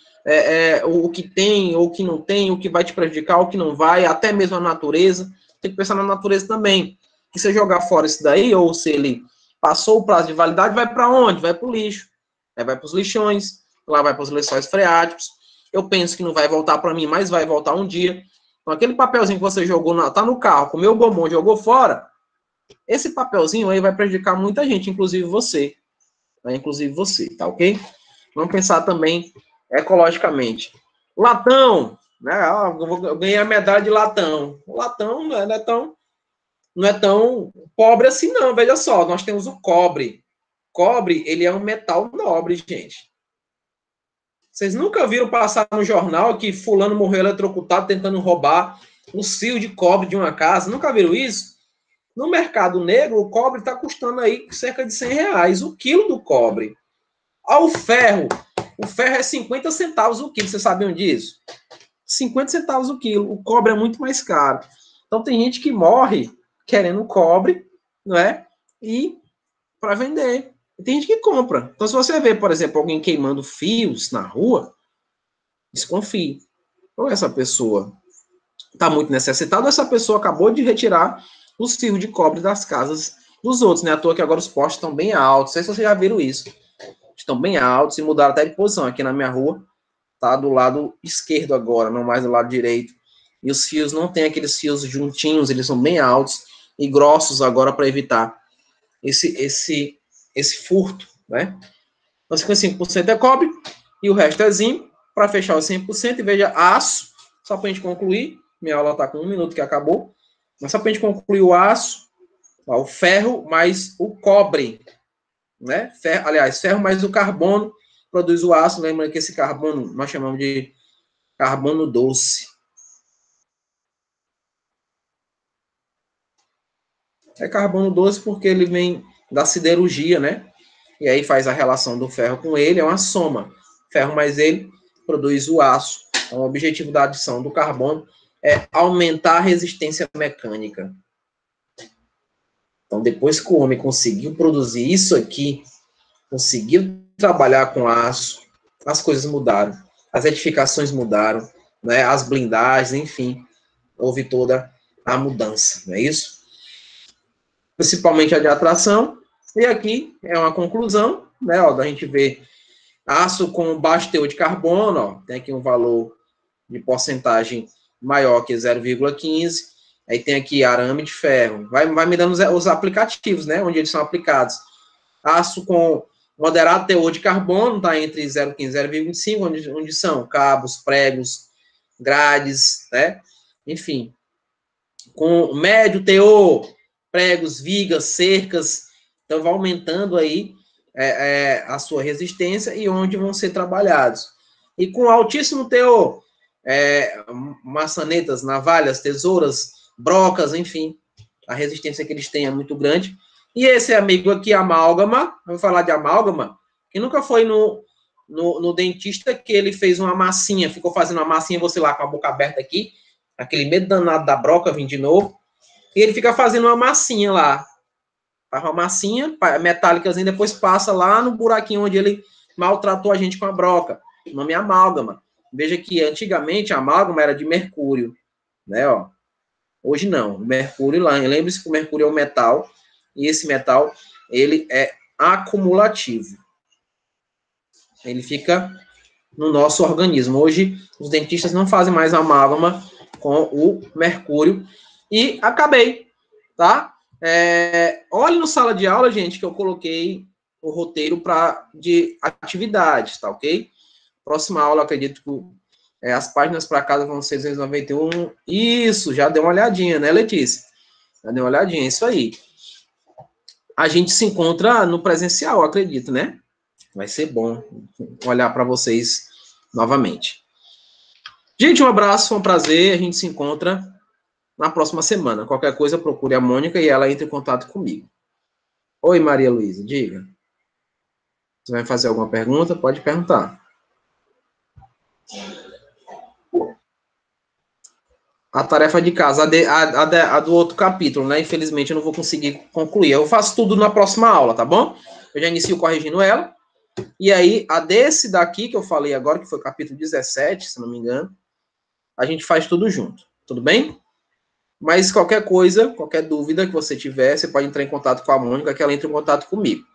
o que tem, ou o que não tem, o que vai te prejudicar, o que não vai, até mesmo a natureza. Tem que pensar na natureza também. Se você jogar fora isso daí, ou se ele passou o prazo de validade, vai para onde? Vai para o lixo. Vai para os lixões, lá vai para os lençóis freáticos. Eu penso que não vai voltar para mim, mas vai voltar um dia. Então, aquele papelzinho que você jogou, tá no carro, comeu o bombom, jogou fora, esse papelzinho aí vai prejudicar muita gente, inclusive você. Né? Inclusive você, tá ok? Vamos pensar também ecologicamente. Latão, né? Eu ganhei a medalha de latão. O latão não é tão pobre assim, não. Veja só, nós temos o cobre. Cobre, ele é um metal nobre, gente. Vocês nunca viram passar no jornal que fulano morreu eletrocutado tentando roubar um fio de cobre de uma casa? Nunca viram isso? No mercado negro, o cobre está custando aí cerca de R$100 o quilo do cobre. O ferro é 50 centavos o quilo, vocês sabiam disso? 50 centavos o quilo, o cobre é muito mais caro. Então tem gente que morre querendo cobre, não é? E para vender. E tem gente que compra. Então se você vê, por exemplo, alguém queimando fios na rua, desconfie. Ou essa pessoa está muito necessitada, ou essa pessoa acabou de retirar os fios de cobre das casas dos outros, né? À toa que agora os postes estão bem altos. Não sei se vocês já viram isso. Estão bem altos e mudaram até de posição. Aqui na minha rua, tá do lado esquerdo agora, não mais do lado direito. E os fios não tem aqueles fios juntinhos, eles são bem altos e grossos agora para evitar esse furto, né? Então, 55% é cobre e o resto é zinco. Para fechar os 100%, e veja, aço, só para a gente concluir. Minha aula está com 1 minuto que acabou. Mas só para a gente concluir o aço, ó, o ferro mais o cobre, né? Ferro mais o carbono produz o aço. Lembra que esse carbono nós chamamos de carbono doce. É carbono doce porque ele vem da siderurgia, né? E aí faz a relação do ferro com ele, é uma soma. Ferro mais ele produz o aço. Então, o objetivo da adição do carbono é aumentar a resistência mecânica. Então, depois que o homem conseguiu produzir isso aqui, conseguiu trabalhar com aço, as coisas mudaram, as edificações mudaram, né, as blindagens, enfim, houve toda a mudança, não é isso? principalmente a de atração. E aqui é uma conclusão, né, ó, da gente ver aço com baixo teor de carbono, ó, tem aqui um valor de porcentagem maior que 0,15. Aí tem aqui arame de ferro. Vai me dando os aplicativos, né, onde eles são aplicados. Aço com moderado teor de carbono, está entre 0,15 e 0,25, onde são cabos, pregos, grades, né? Enfim. Com médio teor, pregos, vigas, cercas, então vai aumentando aí a sua resistência e onde vão ser trabalhados. E com altíssimo teor, maçanetas, navalhas, tesouras, brocas, enfim, a resistência que eles têm é muito grande. E esse amigo aqui, amálgama, vamos falar de amálgama, que nunca foi no dentista que ele fez uma massinha, ficou fazendo uma massinha, você lá com a boca aberta aqui, aquele medo danado da broca vir de novo, e ele fica fazendo uma massinha lá, faz uma massinha metálica, e depois passa lá no buraquinho onde ele maltratou a gente com a broca, o nome é amálgama. Veja que antigamente a amálgama era de mercúrio, né, ó. Hoje não, o mercúrio lá, lembre-se que o mercúrio é um metal, e esse metal, ele é acumulativo. Ele fica no nosso organismo. Hoje, os dentistas não fazem mais amálgama com o mercúrio. E acabei, tá? Olhe no sala de aula, gente, que eu coloquei o roteiro de atividades, tá ok? Próxima aula, acredito que as páginas para casa vão ser 291. Isso, já deu uma olhadinha, né, Letícia? Já deu uma olhadinha, isso aí. A gente se encontra no presencial, acredito, né? Vai ser bom olhar para vocês novamente. Gente, um abraço, foi um prazer. A gente se encontra na próxima semana. Qualquer coisa, procure a Mônica e ela entra em contato comigo. Oi, Maria Luísa, diga. Você vai fazer alguma pergunta? Pode perguntar. A tarefa de casa, a do outro capítulo, né? Infelizmente, eu não vou conseguir concluir. Eu faço tudo na próxima aula, tá bom? Eu já inicio corrigindo ela. E aí, a desse daqui que eu falei agora, que foi o capítulo 17, se não me engano, a gente faz tudo junto. Tudo bem? Mas qualquer coisa, qualquer dúvida que você tiver, você pode entrar em contato com a Mônica, que ela entra em contato comigo.